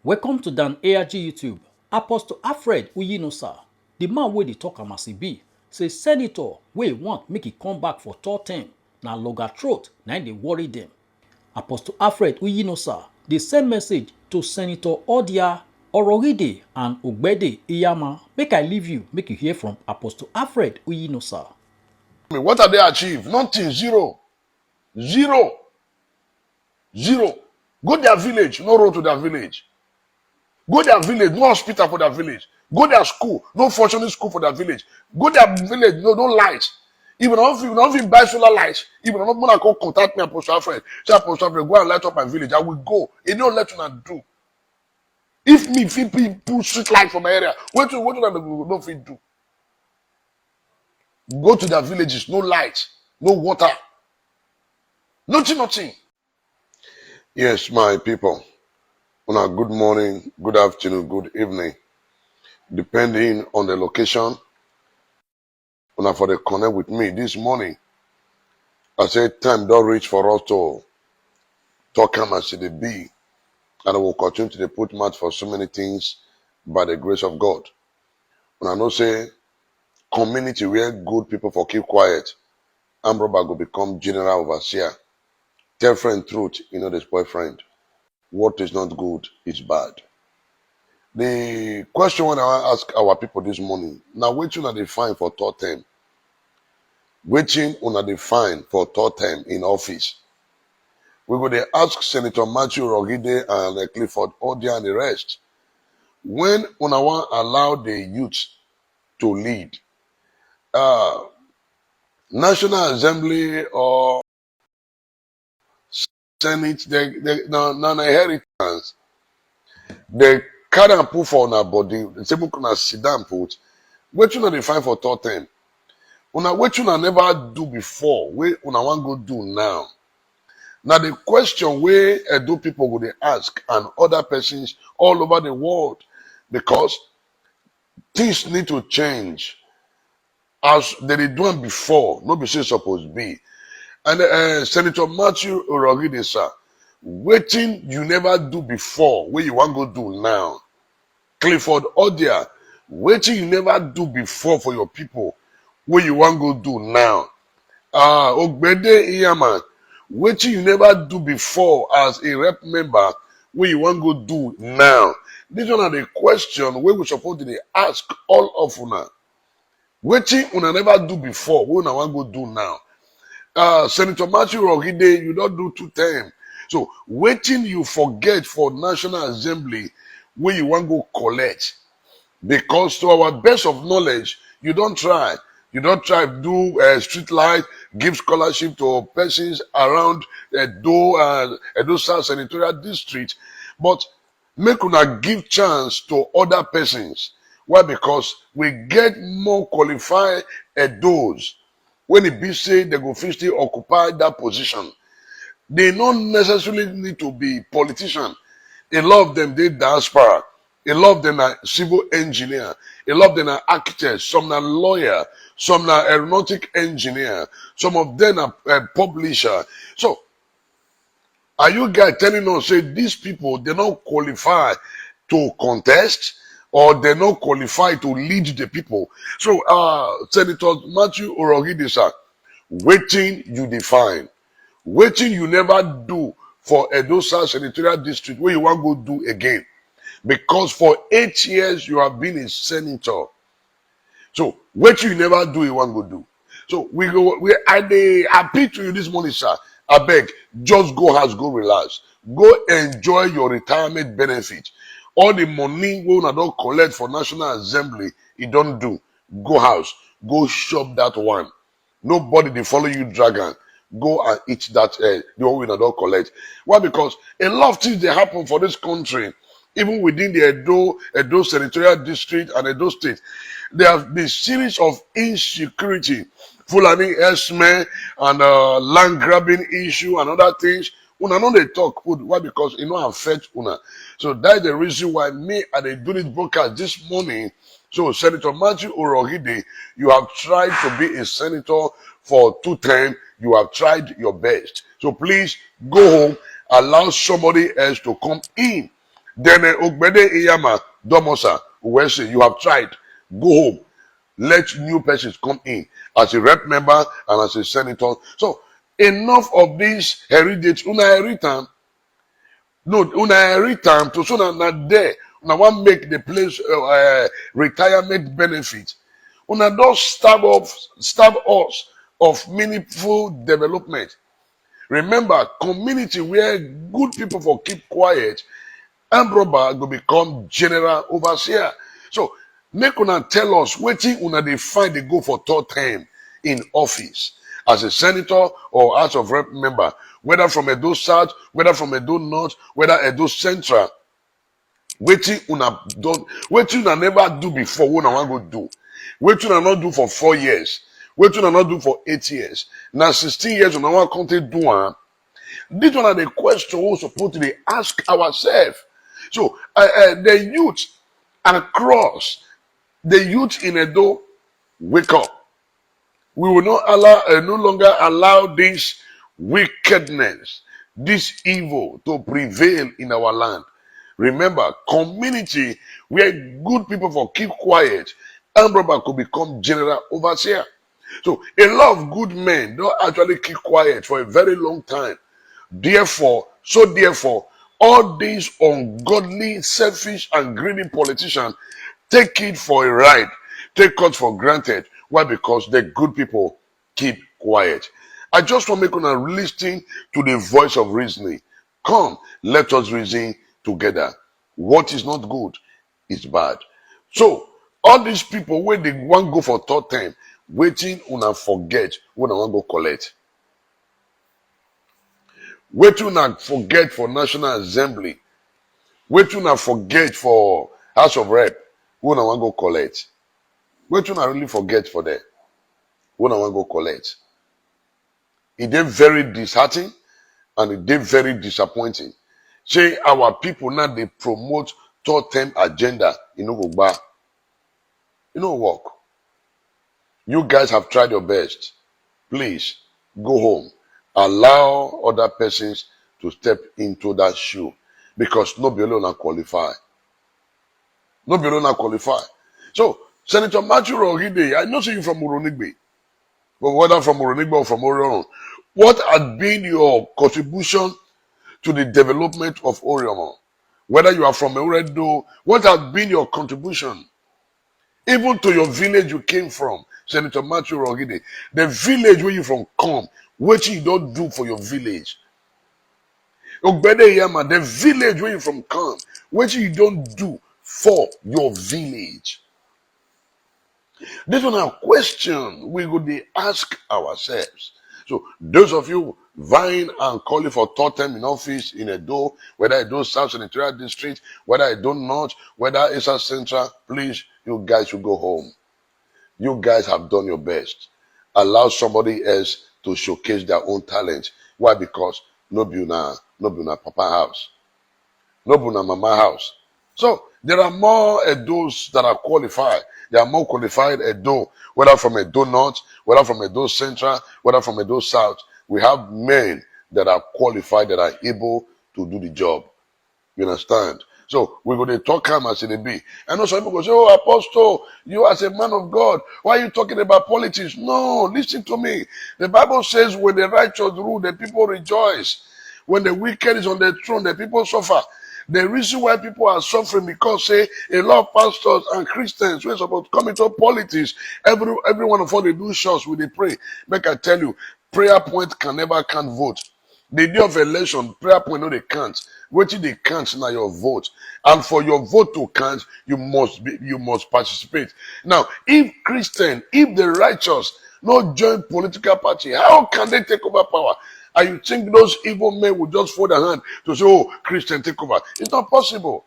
Welcome to Dan ARG YouTube. Apostle Alfred Uyinosa, the man wey dey talk am as e be, say senator wey want make e come back for third term na longer throat na im dey worry dem. Apostle Alfred Uyinosa dey send message to Senator Odia Ororide and Ogbede Iyama. Make I leave you, make you hear from Apostle Alfred Uyinosa. What have they achieved? Nothing. Zero. Zero. Zero. Go their village, no road to their village. Go their village, no hospital for their village. Go their school, no functioning school for their village. Go their village, no light. Even if you buy solar lights, even if I call contact me, Apostle Alfred, say Apostle Alfred, go and light up my village. I will go. It don't let you do. If me people street light for my area, what do I don't fit do? Go to their villages, no light, no water, nothing. Yes, my people. Una good morning, good afternoon, good evening. Depending on the location, una for the connect with me this morning. I said time don't reach for us to talk as it be. And I will continue to put mouth for so many things by the grace of God. And I know say community where good people for keep quiet, and robber go become general overseer. Tell friend truth, this boyfriend. What is not good is bad. The question when I ask our people this morning, now wetin una dey find for third term? Wetin una dey find for third term in office? We go dey ask Senator Matthew Rogide and Clifford Odia and the rest. When una wan allow the youth to lead, National Assembly or Senate, na inheritance. They carry and put for una body. They say make una sit down put. Wetin una dey find for third term? Wetin una never do before, wey una wan go do now. Now the question wey Edo people go dey ask and other persons all over the world, because things need to change as they dey do am before, no be say suppose be. And Senator Matthew Orogide, sir, wetin you never do before, wey you wan go do now. Clifford Odia, wetin you never do before for your people, wey you wan go do now. Ogbede Iyama, wetin you never do before as a rep member, wey you wan go do now. This one are the question wey we suppose to dey ask all of una. Wetin una never do before, wey una wan go do now. Senator Matthew Rogide, you don't do 2 term. So wetin you forget for National Assembly wey you wan go collect? Because to our best of knowledge, you don't try. You don't try to do street light, give scholarship to persons around Edo South Senatorial District, but make una give chance to other persons. Why? Because we get more qualified Edos. When it be say they go fit still occupy that position, they don't necessarily need to be politicians. A lot of them did diaspora. A lot of them are civil engineer. A lot of them are architects. Some are lawyer. Some are aeronautic engineer. Some of them are publisher. So, are you guys telling us say these people they not qualify to contest, or they not qualify to lead the people? So, Senator Matthew Orogide, sir, wetin you define? Wetin you never do for Edo South Senatorial District where you want go do again? Because for 8 years you have been a senator. So wetin you never do you want go do? So I appeal to you this morning, sir. I beg, just go house, go relax, go enjoy your retirement benefit. All the money we una don collect for National Assembly, you don't do. Go house, go shop that one. Nobody dey follow you dragon. Go and eat that the one we don't collect. Why? Because a lot of things they happen for this country, even within the Edo Senatorial District and Edo State. There have been series of insecurity, Fulani herdsmen and land grabbing issue and other things. Una know they talk good. Why? Because it don't affect una. So that's the reason why me and they do this broadcast this morning. So Senator Matthew Orogide, you have tried to be a senator for 2 terms. You have tried your best. So please go home, allow somebody else to come in Then Ogbede Iyama Domosa will say, you have tried, go home. Let new persons come in as a rep member and as a senator. So enough of this heritage. Una heritage. No, una heritage to so na there. Una want make the place retirement benefit. Una don't starve us of meaningful development. Remember, community where good people for keep quiet, armed robber go become general overseer. So make una tell us wetin una dey find dey go for third term in office as a senator or House of Rep member, whether from Edo South, whether from Edo North, whether Edo Central. Wetin una don, wetin una never do before, wey una wan go do. Wetin una not do for 4 years. Wetin una not do for 8 years. Na 16 years una wan come take do am. This one are the question we're supposed to dey ask ourselves. So the youth across, the youth in Edo, wake up. We will not allow, no longer allow this wickedness, this evil to prevail in our land. Remember, community where good people for keep quiet, armed robber could become general overseer. So a lot of good men don't actually keep quiet for a very long time. Therefore, all these ungodly, selfish, and greedy politicians take it for a ride, take it for granted. Why? Because the good people keep quiet. I just want to make una listen to the voice of reasoning. Come, let us reason together. What is not good is bad. So, all these people, when they want go for third time, waiting una forget when I want go collect. Wetin una forget for National Assembly? Wetin una forget for House of Rep? When I want go collect? Wetin una really forget for there? When I want go collect? It dey very disheartening and it dey very disappointing. Say our people now they promote third term agenda in Ogba. You know work. You guys have tried your best. Please go home. Allow other persons to step into that shoe because nobody alone qualify. Nobody alone qualify. So, Senator Matthew Rohide, I know you from Uronigbe, but whether from Uronigbe or from Orion, what has been your contribution to the development of Orion? Whether you are from Eredo, what has been your contribution? Even to your village you came from, Senator Matthew Rohide, the village where you from come, what you don't do for your village. Ogbede Yama, the village where you from come, what you don't do for your village. This one a question we would ask ourselves. So those of you vying and calling for third term in office in Edo, whether Edo South Senatorial District, whether Edo North, whether Esa Central, please, you guys should go home. You guys have done your best. Allow somebody else to showcase their own talent. Why? Because no be una papa house. No be una mama house. So there are more Edos that are qualified. There are more qualified Edo, whether from Edo North, whether from Edo Central, whether from Edo South. We have men that are qualified, that are able to do the job. You understand? So we're going to talk him as it be. I know some people go say, oh, Apostle, you as a man of God, why are you talking about politics? No, listen to me. The Bible says when the righteous rule, the people rejoice. When the wicked is on the throne, the people suffer. The reason why people are suffering because say a lot of pastors and Christians who are supposed to come into politics, every one of us they do shots when they pray. Make I tell you, prayer point can never count vote. The day of election, prayer point no they can't. Wetin they can't now your vote. And for your vote to count, you must participate. Now, if the righteous not join political party, how can they take over power? And you think those evil men will just fold their hand to say, oh, Christian, take over. It's not possible.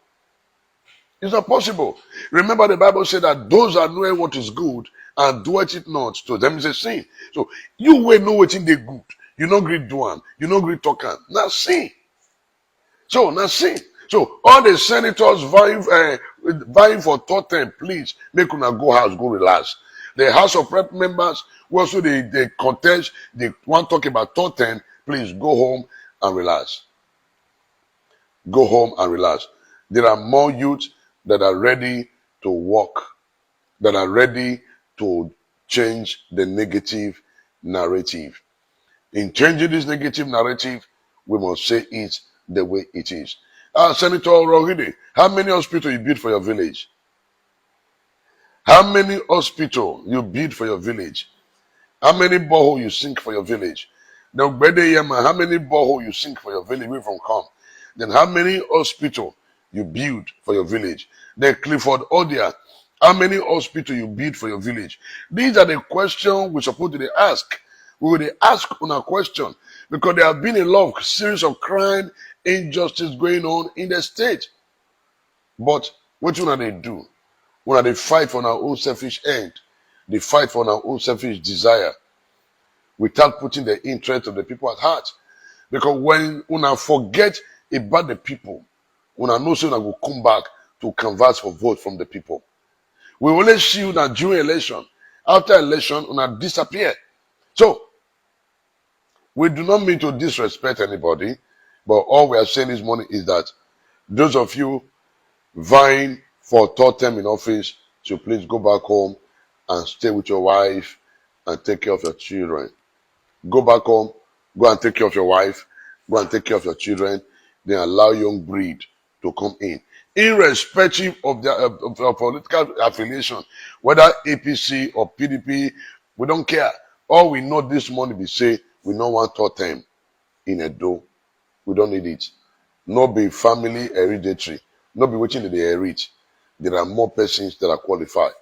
It's not possible. Remember the Bible said that those that know what is good and doeth it not, to them is a sin. So you will know what in the good. You no gree do am. You no gree talk am. Now sin. So now sin. So all the senators vying for third term, please make una go house, go relax. The House of Rep members, who also they contest, they want to talk about third term, please go home and relax. Go home and relax. There are more youth that are ready to work, that are ready to change the negative narrative. In changing this negative narrative, we must say it the way it is. Senator Rohide, how many hospitals you built for your village? How many hospitals you build for your village? How many borehole you sink for your village? Then how many borehole you sink for your village? We from come. Then how many hospital you build for your village? Then Clifford Odia, how many hospital you build for your village? These are the questions we're supposed to ask. We will ask on a question because there have been a lot of series of crime, injustice going on in the state. But what do they do? When they fight for our own selfish end, they fight for our own selfish desire without putting the interest of the people at heart. Because when una forget about the people, una know so una will come back to canvass for vote from the people. We only see una during election. After election, una disappear. So, we do not mean to disrespect anybody, but all we are saying this morning is that those of you vying for third term in office, so please go back home and stay with your wife and take care of your children. Go back home, go and take care of your wife, go and take care of your children, then allow young breed to come in. Irrespective of their political affiliation, whether APC or PDP, we don't care. All we know this morning we say we don't want third term in Edo. We don't need it. No be family hereditary. No be waiting they inherit. There are more persons that are qualified.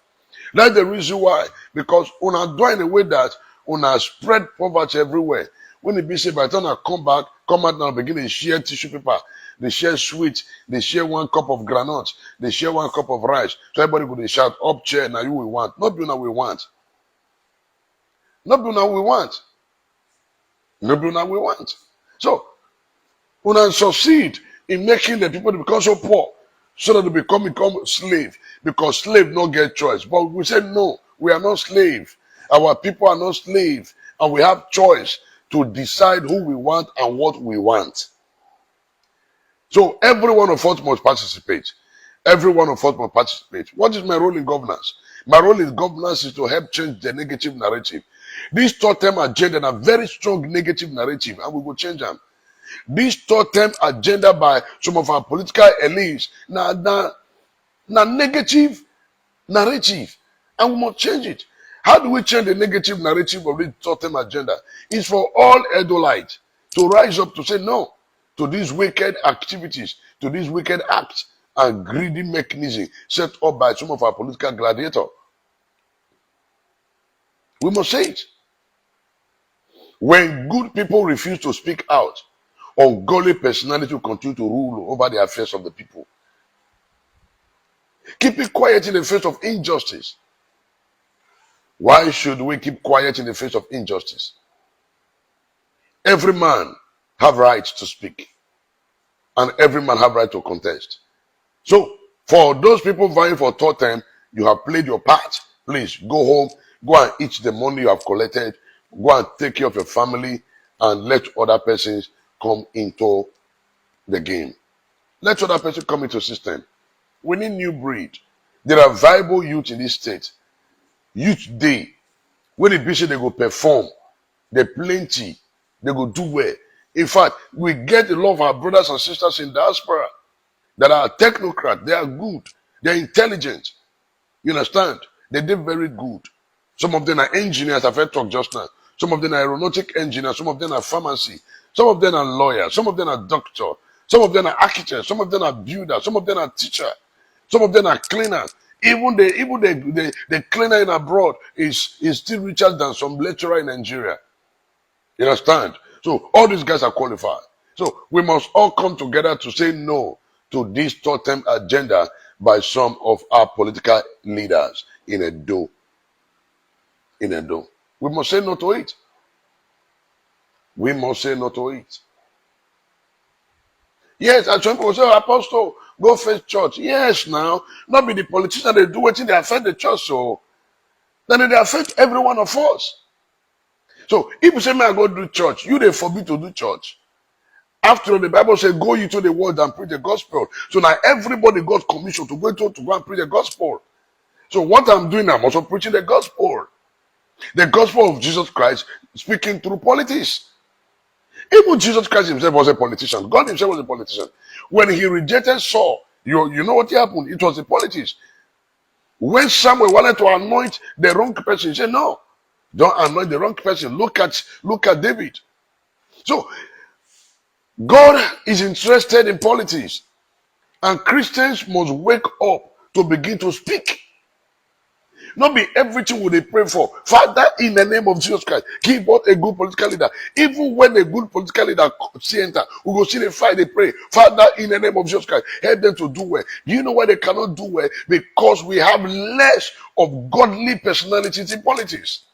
That's the reason why. Because una do in a way that una spread poverty everywhere. When it be said by the time I come back, come out now, begin to share tissue paper, they share sweet, they share one cup of granite, they share one cup of rice. So everybody go they shout up chair, now you will want. Not be now we want. Not be now we want. Not be now we want. So una succeed in making the people become so poor so that they become slave because slave not get choice. But we said no, we are not slave. Our people are not slave, and we have choice to decide who we want and what we want. So every one of us must participate. Every one of us must participate. What is my role in governance? My role in governance is to help change the negative narrative. This third-term agenda is a very strong negative narrative, and we will change them. This third-term agenda by some of our political elites now negative narrative, and we must change it. How do we change the negative narrative of this third-term agenda? It's for all Edolites to rise up to say no to these wicked activities, to these wicked acts and greedy mechanism set up by some of our political gladiators. We must say it. When good people refuse to speak out, ungodly personality will continue to rule over the affairs of the people. Keep it quiet in the face of injustice. Why should we keep quiet in the face of injustice? Every man have right to speak, and every man have right to contest. So, for those people vying for third term, you have played your part. Please go home, go and eat the money you have collected, go and take care of your family, and let other persons come into the game. Let other persons come into the system. We need new breed. There are viable youth in this state. Youth day. When it be said they go perform, they plenty, they go do well. In fact, we get a lot of our brothers and sisters in diaspora that are technocrats. They are good. They are intelligent. You understand? They did very good. Some of them are engineers, I've heard talk just now. Some of them are aeronautic engineers. Some of them are pharmacy. Some of them are lawyers. Some of them are doctors. Some of them are architects. Some of them are builders. Some of them are teachers. Some of them are cleaners. Even the cleaner in abroad is still richer than some lecturer in Nigeria. You understand? So all these guys are qualified. So we must all come together to say no to this third-term agenda by some of our political leaders in Edo. In Edo. We must say no to it. We must say no to it. Yes, and some people say, Apostle, go face church. Yes, now, not be the politicians they do what they affect the church, so then they affect every one of us. So if you say, may I go do church, you they forbid to do church. After all, the Bible says, go into the world and preach the gospel. So now everybody got commission to go and preach the gospel. So what I'm doing, I'm also preaching the gospel. The gospel of Jesus Christ speaking through politics. Even Jesus Christ himself was a politician. God himself was a politician. When he rejected Saul, you know what happened? It was a politics. When Samuel wanted to anoint the wrong person, he said, no, don't anoint the wrong person. Look at David. So God is interested in politics. And Christians must wake up to begin to speak. Not be everything would they pray for. Father, in the name of Jesus Christ, give us a good political leader. Even when a good political leader see enter, we go see the fight, they pray. Father, in the name of Jesus Christ, help them to do well. Do you know why they cannot do well? Because we have less of godly personalities in politics.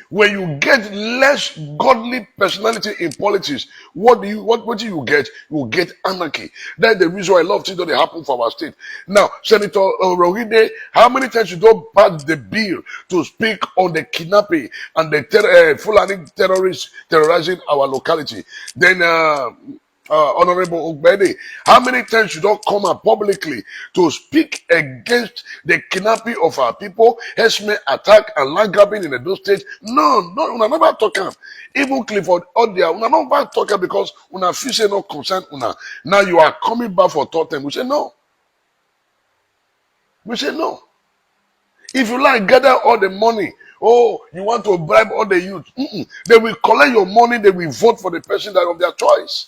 When you get less godly personality in politics, what do you get? You get anarchy. That's the reason why a lot of things don't happen for our state. Now, Senator Rohide, how many times you don't pass the bill to speak on the kidnapping and the Fulani terrorists terrorizing our locality? Then Honorable Ogbede, how many times you don't come out publicly to speak against the kidnapping of our people, herdsmen attack and land grabbing in those states? No, una never talk am. Even Clifford Odia, una never talk am because una feel say no concern una. Now you are coming back for third time. We say no. We say no. If you like, gather all the money. Oh, you want to bribe all the youth. They will collect your money. They will vote for the person that of their choice.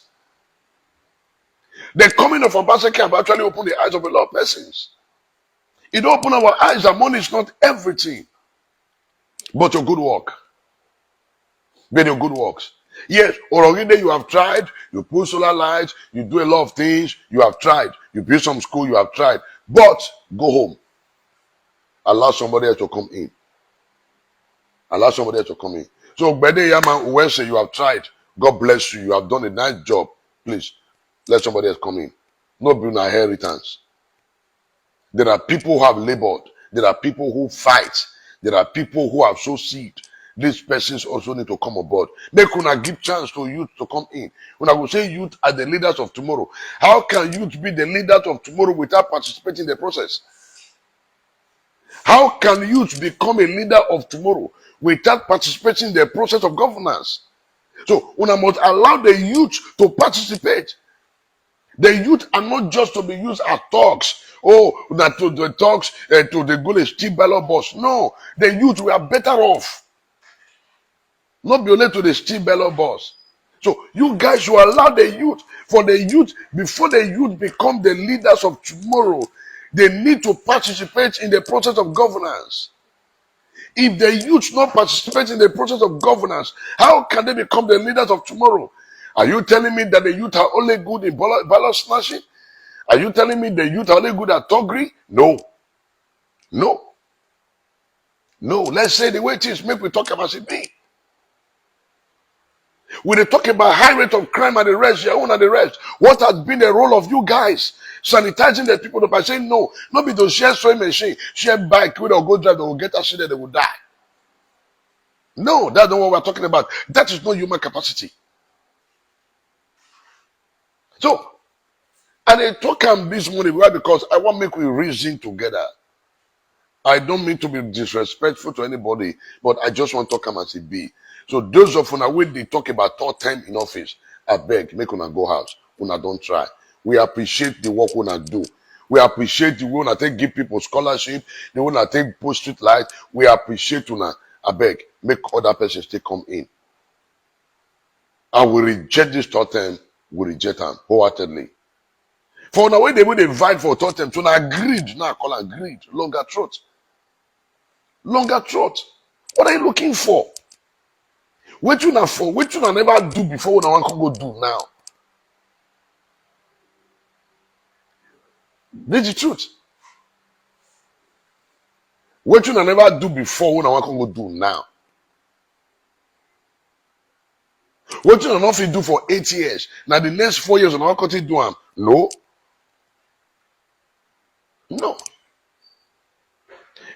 The coming of Ambassador have actually opened the eyes of a lot of persons. It opened our eyes that money is not everything, but your good work. But your good works. Yes, already you have tried, you put solar lights, you do a lot of things, you have tried. You build some school, you have tried. But go home. Allow somebody else to come in. Allow somebody else to come in. So, Bede Yaman, when say you have tried, God bless you, you have done a nice job. Please, let somebody else come in. No build an inheritance. There are people who have labored. There are people who fight. There are people who have sowed seed. These persons also need to come aboard. They could not give chance to youth to come in. When I will say youth are the leaders of tomorrow, how can youth be the leaders of tomorrow without participating in the process? How can youth become a leader of tomorrow without participating in the process of governance? So, when I must allow the youth to participate. The youth are not just to be used as talks. Oh, that to the talks, to the goal is steal ballot boss. No, the youth we are better off. Not be only to the steal ballot boss. So you guys should allow the youth, for the youth, before the youth become the leaders of tomorrow, they need to participate in the process of governance. If the youth not participate in the process of governance, how can they become the leaders of tomorrow? Are you telling me that the youth are only good in ballot snatching? Are you telling me the youth are only good at thuggery? No. No. No. Let's say the way it is, make we talk about it be. When they talk about high rate of crime and the rest, your own and the rest, what has been the role of you guys? Sanitizing the people by saying no. Not be to share sewing machine, share bike, we don't go drive, they will get accident, they will die. No, that's not what we're talking about. That is not human capacity. So, and I talk am this morning, why? Because I want to make we reason together. I don't mean to be disrespectful to anybody, but I just want to talk am as it be. So those of una when they talk about third time in office, I beg, make una go house. Una don't try. We appreciate the work una do. We appreciate the way una take give people scholarship, the way una take post street light. We appreciate una. I beg, make other persons still come in. And we reject this third time, we reject them wholeheartedly. For the way they will invite for third time, so now greed, now call it greed, longer throat. Longer throat. What are you looking for? What you not for? What you not never do before when I want to go do now? This is the truth. What you not never do before when I want to go do now? What you not fit do for 8 years? Now the next 4 years, I want to do them. No. No.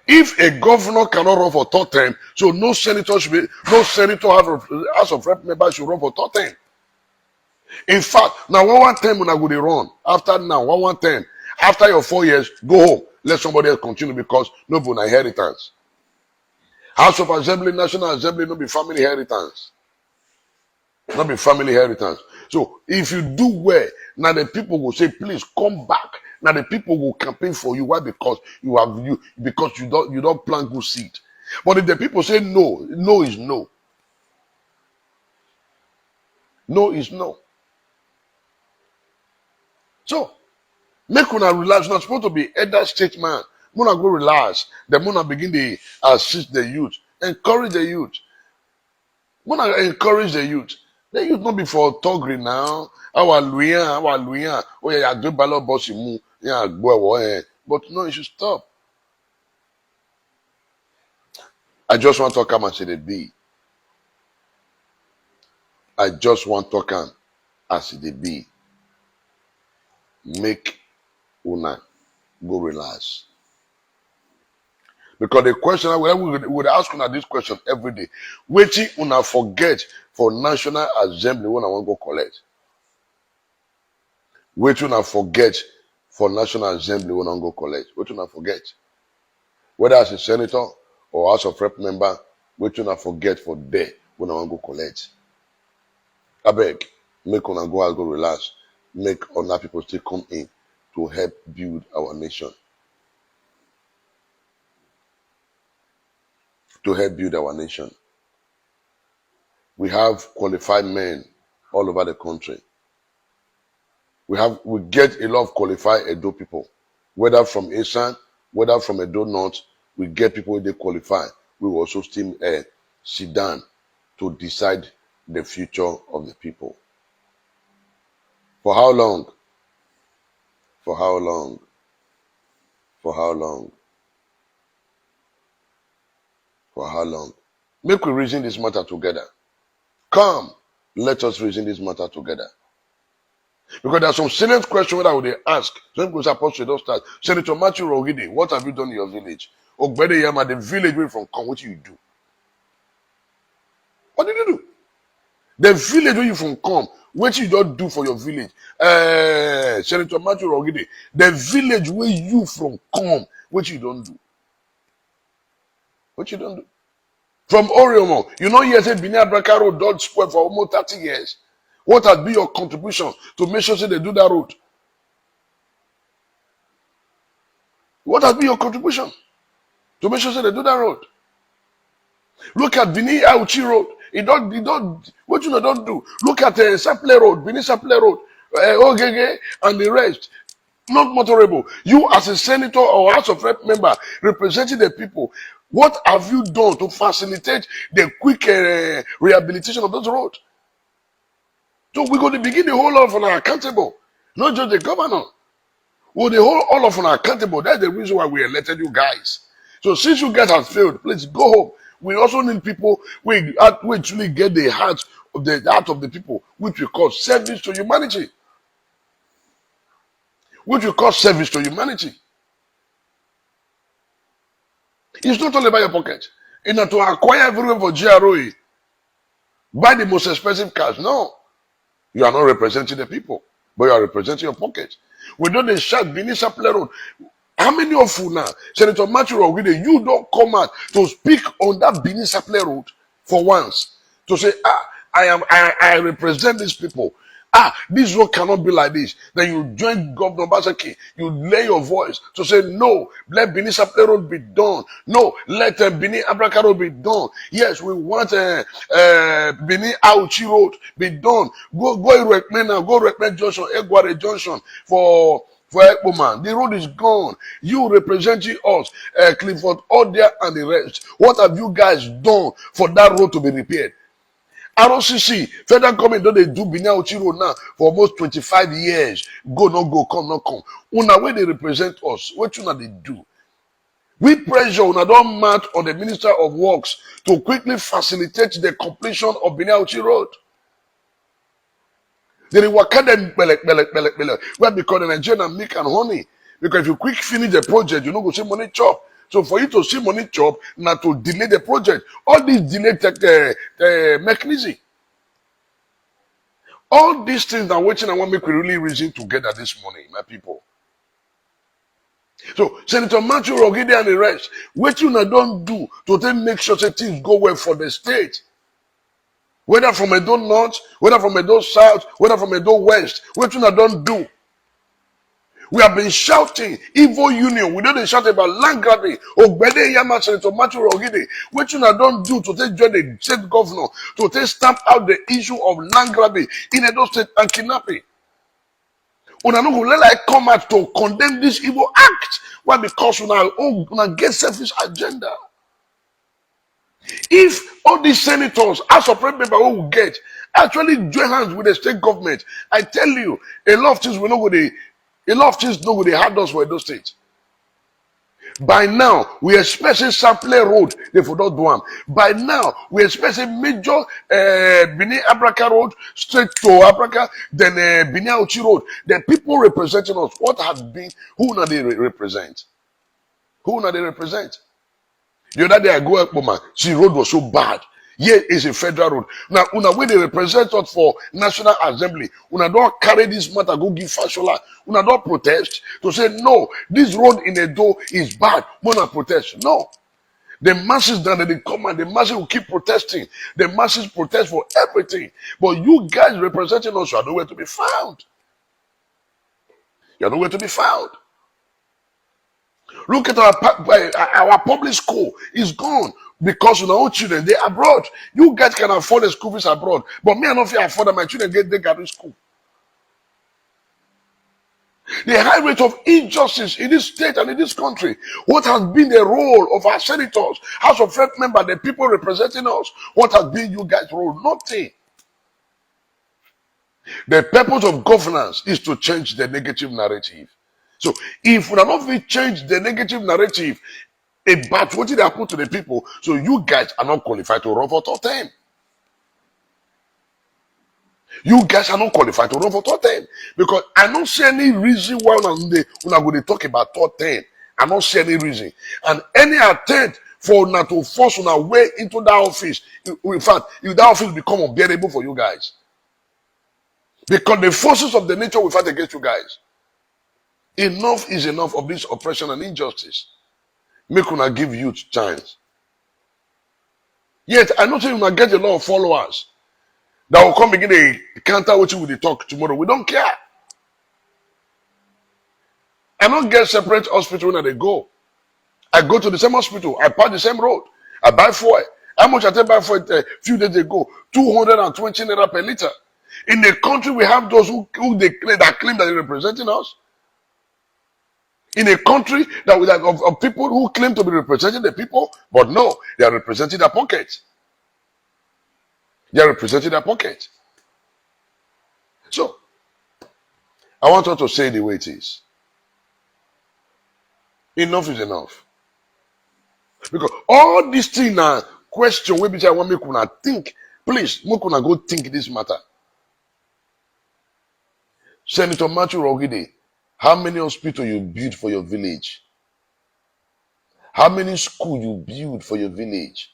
If a governor cannot run for third term, so no senator have a House of Rep member should run for third term. In fact, now 1 1 10 when I go dey run. After now, 1 1 10. After your 4 years, go home. Let somebody else continue because no be una inheritance. House of Assembly, National Assembly, no be family inheritance. Not be family inheritance. So if you do well, now the people will say, please come back. Now the people will campaign for you. Why? Because you don't plant good seed. But if the people say no, no is no. No is no. So make una relax. Not supposed to be elder statesman. Muna go relax. Then muna begin to assist the youth. Encourage the youth. Muna encourage the youth. The youth not be for togri now. Our Luyan. Oh yeah, do ballot bossy mu. Yeah, go away. But no, you should stop. I just want to come and say the be. I just want to come as it be. Make una go relax. Because the question we would ask una this question every day. Wetin una forget for National Assembly when I want to go collect? Wetin una forget for National Assembly when I want to go collect? Wetin una forget? Whether as a senator or House of Rep member, wetin una forget for there when I want to go collect? Abeg, make una go relax. Make other people still come in to help build our nation. To help build our nation. We have qualified men all over the country. We get a lot of qualified Edo people, whether from Asan, whether from Edo North. We get people they qualify. We will also still sit down to decide the future of the people. For how long? For how long? For how long? For how long? Make we reason this matter together. Come, let us reason this matter together. Because there are some salient questions that I would ask. Some people say, Apostle, don't start. Senator Matthew Rogide, what have you done in your village? Ogbede Yama, the village where from come, what did you do? What did you do? The village where you from come, what you don't do for your village? Senator Matthew Rogide, the village where you from come, what you don't do? What you don't do? From Oriomo, you know, yes, Binia Braka Road don't spoil for almost 30 years. What has been your contribution to make sure they do that road? What has been your contribution to make sure they do that road? Look at Bini Auchi Road. What you don't do? Look at Saple Road, Bini Saple Road, Ogege, and the rest. Not motorable. You as a senator or House of Rep member representing the people, what have you done to facilitate the quick rehabilitation of those roads? So we're going to begin the whole lot of us accountable, not just the governor. Well, the whole all of us accountable. That's the reason why we elected you guys. So since you guys have failed, please go home. We also need people we truly get the heart of the people, which we call service to humanity. Which we call service to humanity. It's not only about your pocket. It's not to acquire everything for GROE. Buy the most expensive cars. No. You are not representing the people, but you are representing your pocket. We don't dey shout Binisha Play Road. How many of you now, Senator Matthew Rogide, you don't come out to speak on that Binisha Play Road for once to say, I represent these people. This road cannot be like this. Then you join Governor Basaki, you lay your voice to say, no, let Bini Saple Road be done. No, let Bini Abraka Road be done. Yes, we want Bini Auchi Road be done. Go Irekme now, go Irekme Junction, Egware Junction for Ekpoman. The road is gone. You representing us, Clifford Odia and the rest. What have you guys done for that road to be repaired? ROCC, federal government don't they do Binia Uchi Road now for almost 25 years. Go, not go, come, not come. Una where they represent us, what you know they do? We pressure una don't match on the Minister of Works to quickly facilitate the completion of Binia Uchi Road. They work at them where because the Nigerian milk and honey. Because if you quick finish the project, you know go see money chop. So for you to see money chop, not to delay the project. All these delay mechanism. All these things are waiting I want to make we really reason together this morning, my people. So Senator Matthew Rogide and the rest, what you don't do to then make sure that things go well for the state. Whether from Edo North, whether from Edo South, whether from Edo West, what you don't do. We have been shouting, evil union. We don't shout about land grabbing. Ogbede Yama Senator Matthew Rogide. What you don't do to take join the state governor to take stamp out the issue of land grabbing in Edo State and kidnapping. Una no go let like come out to condemn this evil act. Why? Because una get selfish agenda. If all these senators, as a member who will get, actually join hands with the state government, I tell you, a lot of things will not go there. A lot of things no go dey hard us for Edo State. By now, we expect a sample road, they for not do am. By now, we expect a major Benin Abraka road, straight to Abraka, then Benin Auchi road. The people representing us, what have been, who now they represent? Who now they represent? The other day I go up, man, see road was so bad. Here is a federal road. Now, when they represent us for National Assembly, una don't carry this matter, go give Fashola. Una don't protest to say, no, this road in Edo is bad. Una protest. No. The masses that they come and the masses will keep protesting. The masses protest for everything. But you guys representing us, you are nowhere to be found. You are nowhere to be found. Look at our public school is gone because our own children they abroad. You guys can afford the school fees abroad, but me I don't feel afford that my children get they got in school. The high rate of injustice in this state and in this country. What has been the role of our senators, House of Rep members, the people representing us? What has been you guys' role? Nothing. The purpose of governance is to change the negative narrative. So if we are not going to change the negative narrative about what they happen to the people, so you guys are not qualified to run for top 10. You guys are not qualified to run for top 10. Because I don't see any reason why we're going to talk about top 10. I don't see any reason. And any attempt for not to force on our way into that office, in fact, if that office become unbearable for you guys. Because the forces of the nature will fight against you guys. Enough is enough of this oppression and injustice. Make una give youth chance. Yet I know you will get a lot of followers that will come begin a counter what you will talk tomorrow. We don't care. I don't get separate hospital when they go. I go to the same hospital. I pass the same road. I buy fuel. How much I take buy fuel a few days ago? 220 naira per liter. In the country, we have those who claim that they're representing us. In a country of people who claim to be representing the people, but no, they are representing their pockets. They are representing their pockets. So, I want us to say the way it is. Enough is enough. Because all these things are question which I want me to think. Please, make una go think this matter. Senator Matthew Rogide, how many hospitals you build for your village? How many schools you build for your village?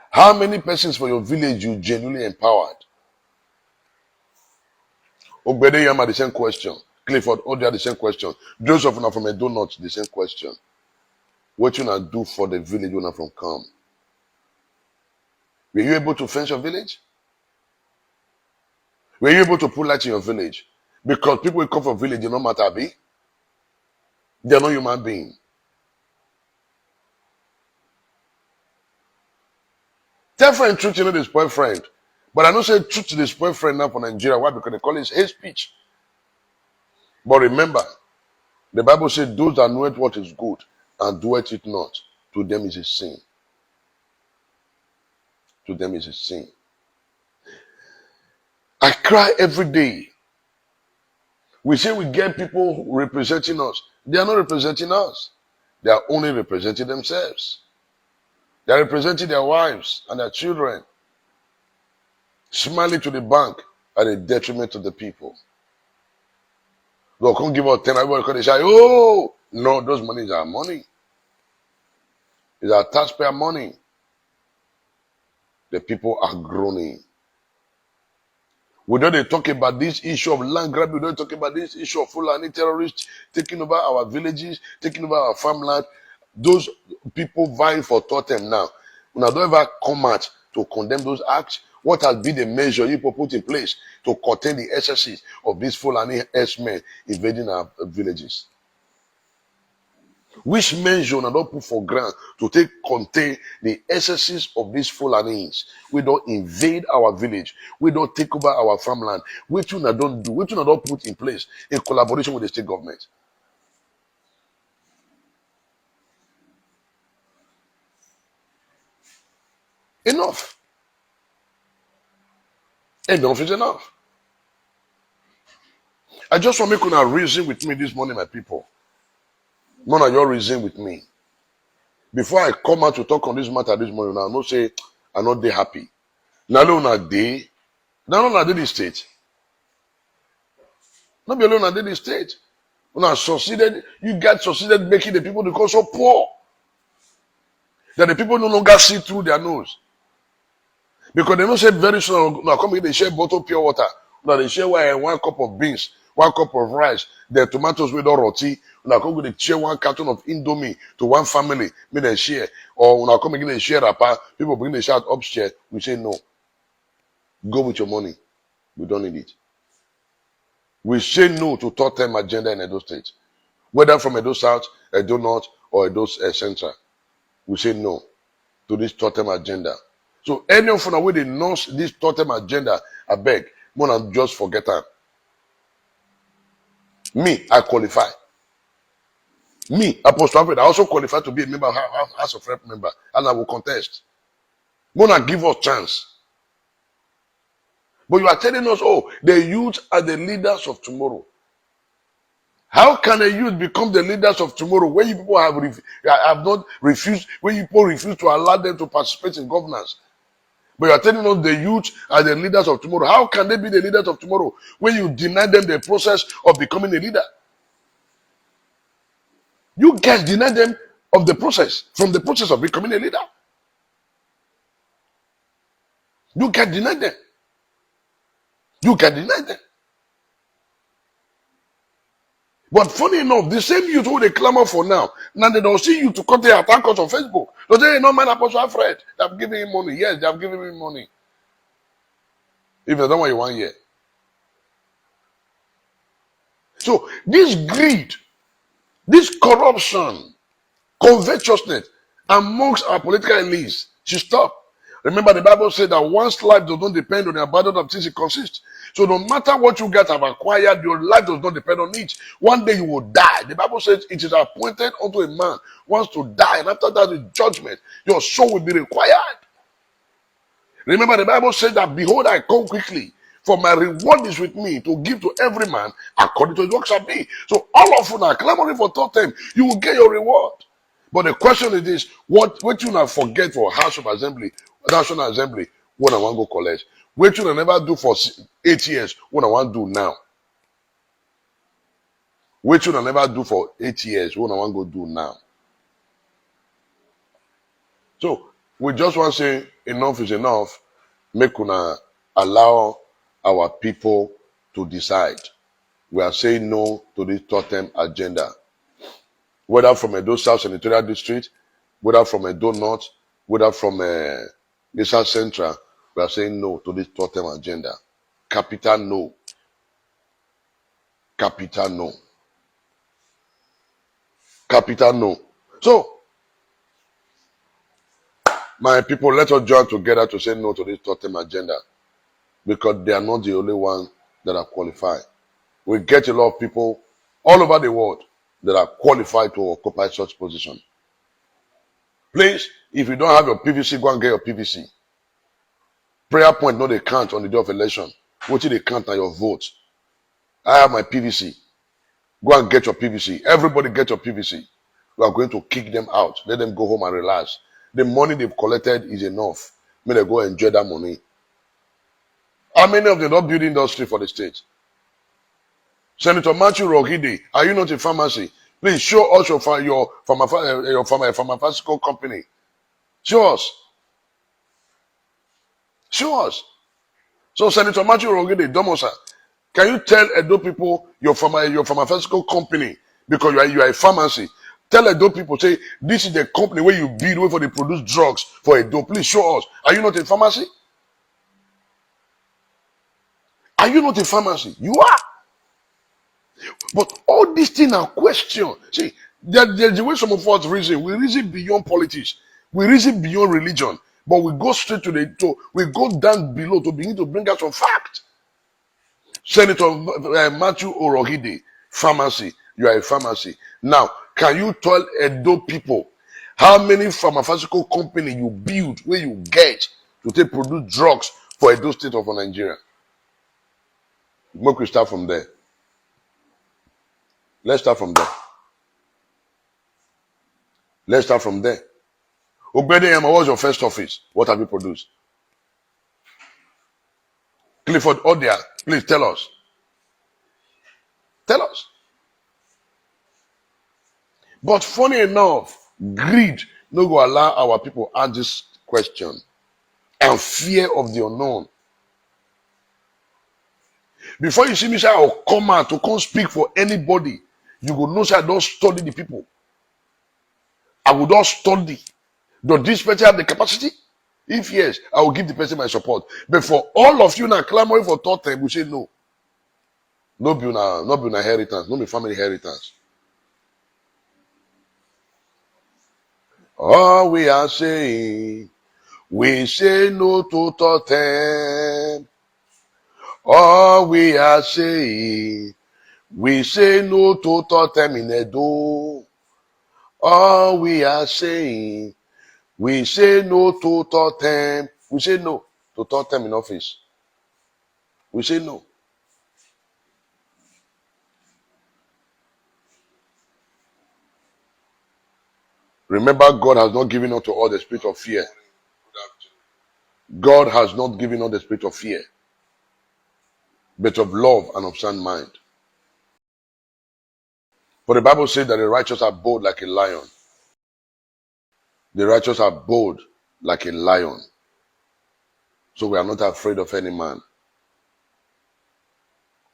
How many persons for your village you genuinely empowered? Ogbede Yama, the same question. Clifford Odia, the same question. Those of you from Edo North, the same question. What you gonna do for the village when I'm from come? Were you able to fence your village? Were you able to put light in your village? Because people who come from village, they don't matter, be. They're not human beings. Tell friend truth, you know this boyfriend. But I don't say truth to this boyfriend now for Nigeria. Why? Because they call it hate speech. But remember, the Bible said, those that know what is good and do it not, to them is a sin. To them is a sin. I cry every day. We say we get people representing us. They are not representing us. They are only representing themselves. They are representing their wives and their children. Smiling to the bank at the detriment of the people. God can't give us 10. Everybody can say, oh, no, those monies are money. It's our taxpayer money. The people are groaning. We don't talk about this issue of land grab. We don't talk about this issue of Fulani terrorists taking over our villages, taking over our farmland. Those people vying for totem now. When I don't ever come out to condemn those acts, what has been the measure you people put in place to contain the excesses of these Fulani herdsmen invading our villages? Which measure na don put for ground to take contain the excesses of these Fulanis? We don't invade our village. We don't take over our farmland. Which una don't do? Which una don't put in place in collaboration with the state government? Enough. Enough is enough. I just want to make una reason with me this morning, my people. None of your reason with me. Before I come out to talk on this matter this morning, I no say I'm not dey happy. Now una dey. Now una dey the state. Not be alone una dey the state. Una succeeded. You guys succeeded making the people become so poor that the people no longer see through their nose. Because they know say very soon now come here, they share bottle pure water. Now they share one cup of beans, 1 cup of rice, the tomatoes with all roti. Now come they share 1 carton of Indomie to one family, make them share. Or now come again they share rapper, people begin to shout upstairs. We say no. Go with your money. We don't need it. We say no to third-term agenda in Edo State. Whether from Edo South, Edo North, or Edo Central. We say no to this third-term agenda. So any of you wey dey nurse this third-term agenda, I beg, more than just forget am. Me, I qualify. Me, Apostle Alfred, I also qualify to be a member of House of Rep member, and I will contest. More than give us chance. But you are telling us, oh, the youth are the leaders of tomorrow. How can a youth become the leaders of tomorrow when you people have not refused, when you people refuse to allow them to participate in governance? But you are telling us the youth are the leaders of tomorrow. How can they be the leaders of tomorrow when you deny them the process of becoming a leader? You guys deny them of the process, from the process of becoming a leader. You can deny them. You can deny them. But funny enough, the same youth who they clamor for now they don't see you to come to attack us on Facebook. They say, no man, Apostle Alfred, they have given him money. Yes, they have given him money. If they don't want you 1 year. So this greed, this corruption, covetousness amongst our political elites should stop. Remember, the Bible said that one's life does not depend on the abundance of things it consists. So no matter what you guys have acquired, your life does not depend on it. One day you will die. The Bible says it is appointed unto a man once to die, and after that is judgment. Your soul will be required. Remember, the Bible said that, behold, I come quickly, for my reward is with me to give to every man according to his work shall be. So all of you are clamoring for third term, you will get your reward. But the question is this: what you not forget for House of Assembly, National Assembly, what I want to go college? What you never do for 8 years, what I want to do now? What you never do for 8 years, what I want to go do now? So we just want to say enough is enough. Make una allow our people to decide. We are saying no to this third-term agenda. Whether from Edo South Senatorial District, whether from Edo North, whether from South Central, we are saying no to this third-term agenda. Capital no. Capital no. Capital no. So, my people, let us join together to say no to this third-term agenda, because they are not the only ones that are qualified. We get a lot of people all over the world that are qualified to occupy such position. Please, if you don't have your PVC, go and get your PVC. Prayer point, no, they count on the day of election. What they count on your vote. I have my PVC. Go and get your PVC. Everybody get your PVC. We are going to kick them out. Let them go home and relax. The money they've collected is enough. May they go enjoy that money. How many of them don't build industry for the state? Senator Matthew Rohide, are you not a pharmacy? Please show us your pharmaceutical company. Show us. Show us. So Senator Matthew Rogede Domosa, can you tell Edo people you're from a pharmaceutical company because you are a pharmacy? Tell Edo people, say, this is the company where you build, where they produce drugs for Edo. Please show us. Are you not a pharmacy? Are you not a pharmacy? You are. But all these things are questions. See, there's the way some of us reason. We reason beyond politics. We reason beyond religion. But we go straight to we go down below to begin to bring out some facts. Senator Matthew Orohide, pharmacy. You are a pharmacy. Now, can you tell Edo people how many pharmaceutical company you build where you get to take produce drugs for Edo state of Nigeria? We start from there. Let's start from there. Let's start from there. Ogbede Yama, what was your first office? What have you produced? Clifford Odia, please tell us. Tell us. But funny enough, greed no go allow our people ask this question. And fear of the unknown. Before you see me say I will come out to come speak for anybody, you go know say I don't study the people. I will not study. Does this person have the capacity? If yes, I will give the person my support. But for all of you now clamoring for third time, we say no. No be una inheritance, no be family inheritance. All we are saying, we say no to third time. All we are saying, we say no to third time in Edo. All we are saying, we say no to third time. We say no to third time in office. We say no. Remember, God has not given us to all the spirit of fear. God has not given us the spirit of fear, but of love and of sound mind. For the Bible says that the righteous are bold like a lion. The righteous are bold like a lion. So we are not afraid of any man.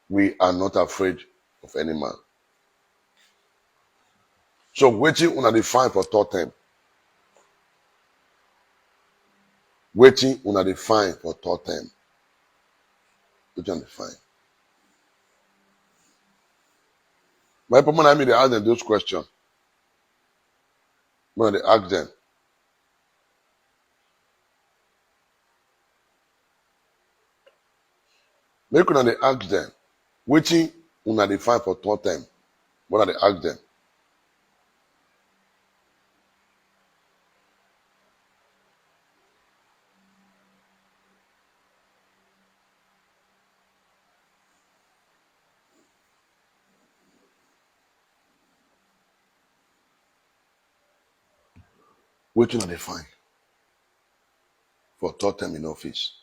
We are not afraid of any man. So waiting on the fine for third time. Waiting on the fine for third time. Waiting on the fine. My people, I mean, they ask them those questions. When they ask them, make una they ask them, waiting una they fine for third time. When they ask them, waiting on the fine for third time in office.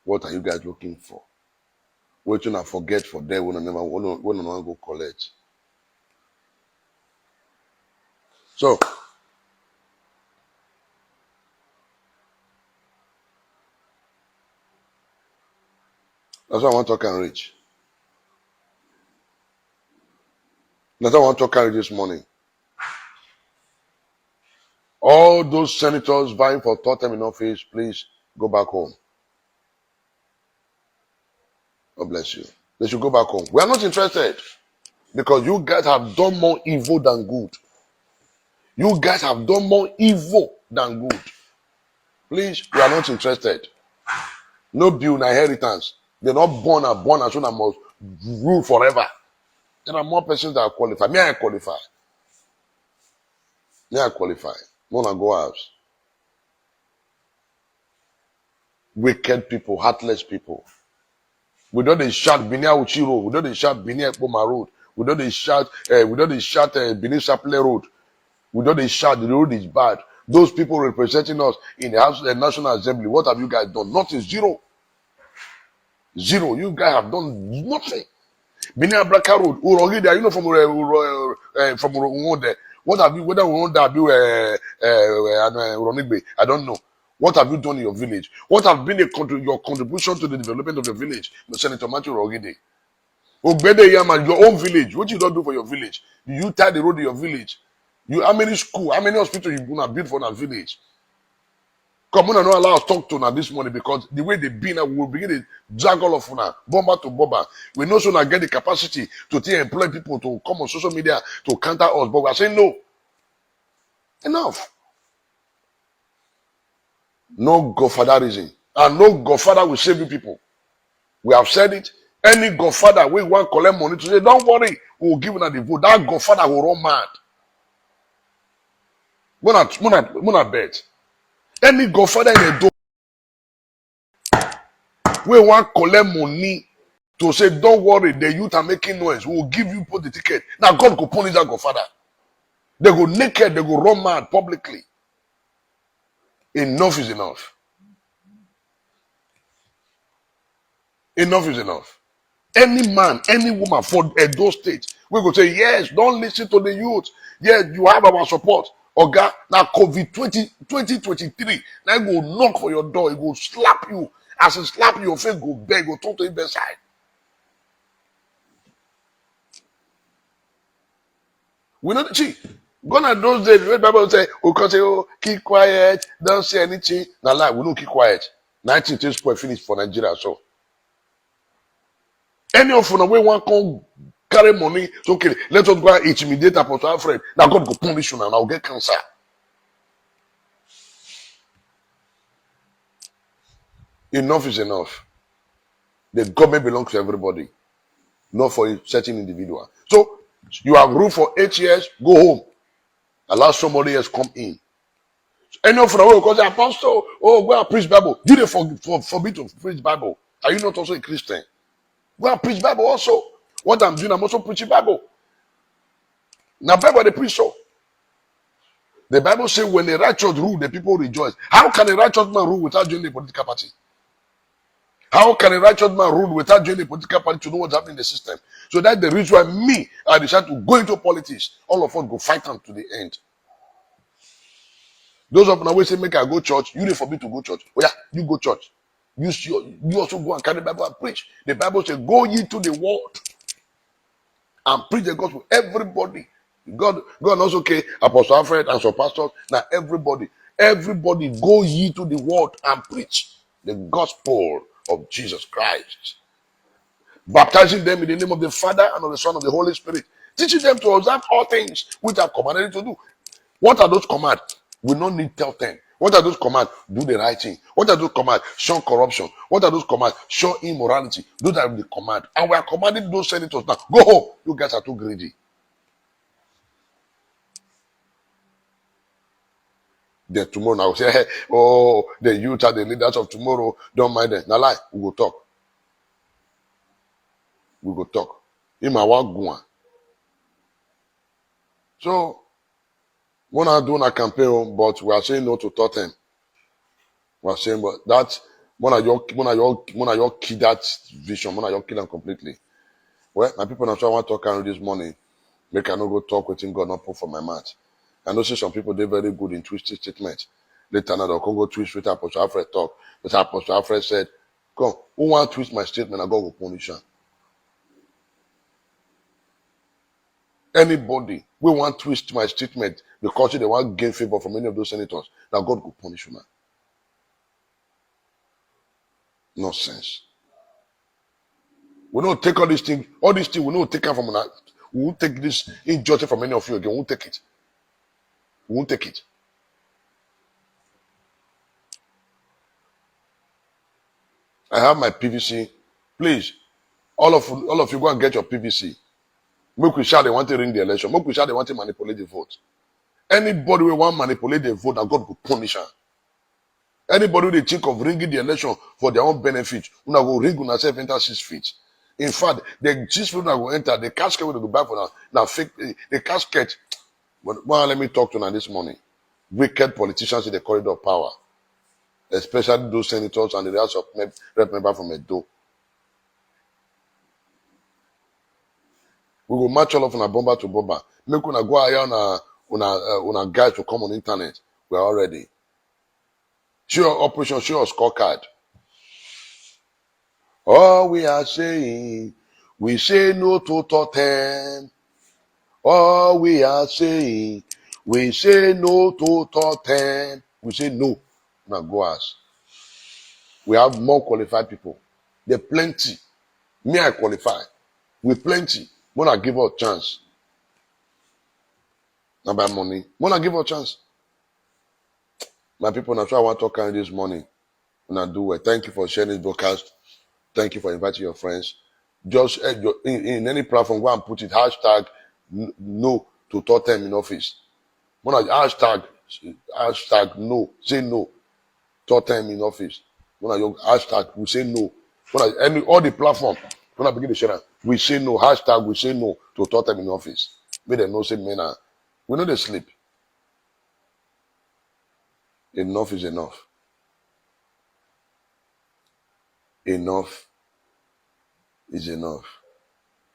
What are you guys looking for? Waiting and forget for there when I never when I go college. So that's what I want to talk and reach. That's what I want to talk and reach this morning. All those senators vying for third time in office, please go back home. God bless you. They should go back home. We are not interested because you guys have done more evil than good. You guys have done more evil than good. Please, we are not interested. No bill, no inheritance. They're not born as soon as must rule forever. There are more persons that are qualified. May I qualify? May I qualify? Wanna go house? Wicked people, heartless people. We don't they shout Binia Uchi Road. We don't they shout Binia Ekpoma Road. We don't they shout Binia Chaple Road. We don't they shout the road is bad. Those people representing us in the House, the National Assembly, what have you guys done? Nothing. Zero. Zero. You guys have done nothing. Binia Braka Road, Urogide, you know from Uronde. What have you, whether we want that be Uronigbe, I don't know. What have you done in your village? What have been your contribution to the development of your village? Senator Matthew Rogide. Ogbede Yaman, your own village. What you don't do for your village? You tie the road in your village. How many school, how many hospitals you gonna build for that village? Come on and not allow us talk to now this morning because the way they be now, we will begin to drag all of now, bomber to bomber. We know so now get the capacity to employ people to come on social media to counter us, but we are saying no. Enough. No godfatherism. And no godfather will save you people. We have said it. Any godfather we want collect money to say, don't worry, we will give you the vote. That godfather will run mad. Muna bet. Any godfather in a door we want collect money to say, don't worry, the youth are making noise. We will give you the ticket. Now God go punish that godfather. They go naked, they go run mad publicly. Enough is enough. Enough is enough. Any man, any woman for Edo State, we go say, yes, don't listen to the youth. Yes, you have our support. Oga, now COVID 2023, now go knock for your door, he go slap you. As he slap you, your face go beg, go talk to him bedside. We know, see, gone are those days, the Bible say, we can say, oh, keep quiet, don't say anything. Now, lie, we don't keep quiet. 19 things point finish for Nigeria, so. Any of them we want come carry money, so okay, let us go and intimidate Apostle Alfred. Now God go punish you now, I'll get cancer. Enough is enough. The government belongs to everybody, not for a certain individual. So you have ruled for 8 years, go home. Allow somebody else come in. Any of them because the apostle, oh, go and preach Bible. Do they for me to preach Bible? Are you not also a Christian? Go and preach Bible also. What I'm doing, I'm also preaching Bible. Now Bible they preach so. The Bible says when the righteous rule, the people rejoice. How can a righteous man rule without joining a political party? How can a righteous man rule without joining a political party to know what's happening in the system? So that's the reason why I decided to go into politics. All of us go fight them to the end. Those of them always say, make I go church. You need for me to go church. Oh yeah, you go church. You also go and carry the Bible and preach. The Bible says, go ye to the world and preach the gospel. Everybody. God also okay, Apostle Alfred and some pastors. Now everybody go ye to the world and preach the gospel of Jesus Christ. Baptizing them in the name of the Father and of the Son and of the Holy Spirit. Teaching them to observe all things which are commanded to do. What are those commands? We don't need tell them. What are those commands? Do the right thing. What are those commands? Shun corruption. What are those commands? Shun immorality. Those are the commands. And we are commanding those senators now. Go home. You guys are too greedy. Then tomorrow now say, hey, oh, the youth are the leaders of tomorrow. Don't mind them. Now lie. We go talk. We go talk. In my work, go on. So, we're not doing a campaign, but we are saying no to Tottenham. We are saying, but that when I your kid that vision, when I your kill them completely. Well, my people now so I want to talk around this morning. Make I no go talk with him, God not put for my mouth. I know see some people they're very good in twisted statements. Later now they'll come go twist with Apostle Alfred talk. But Apostle Alfred said, come, who want to twist my statement and God will punish him. Anybody we want to twist my statement because they want to gain favor from any of those senators, now God will punish you, man. Nonsense. We don't take all these things, we don't take them from that. We won't take this injustice from any of you again. We won't take it. We won't take it. I have my PVC. Please, all of you go and get your PVC. Make we shout they want to ring the election. Make we shout they want to manipulate the vote. Anybody who want to manipulate the vote, and God will punish her. Anybody who they think of ringing the election for their own benefit, una go ring una self enter 6 feet. In fact, the 6 feet una go enter, the casket will go back for now fake the casket. But well, let me talk to you this morning. Wicked politicians in the corridor of power, especially those senators and the House of Rep member from Edo. We will match all of una bomber to bomber. Make una go hire una guys to come on internet. We are all ready. Show your operation, show your scorecard. All we are saying, we say no to Tottenham. All we are saying, we say no to Tottenham. We say no. Now go ask. We have more qualified people. There plenty. Me, I qualify. We plenty. When I give her a chance. Not by money. When I give her a chance. My people, that's why I want to talk this morning. When I do it. Thank you for sharing this broadcast. Thank you for inviting your friends. Just in any platform, go and put it hashtag no to Tottenham in office. When I hashtag no, say no, Tottenham in office. When I hashtag, we say no. When I all the platform, when I begin to share, we say no, hashtag, we say no to Tottenham in office. Make them know say men are, we know they sleep. Enough is enough. Enough is enough.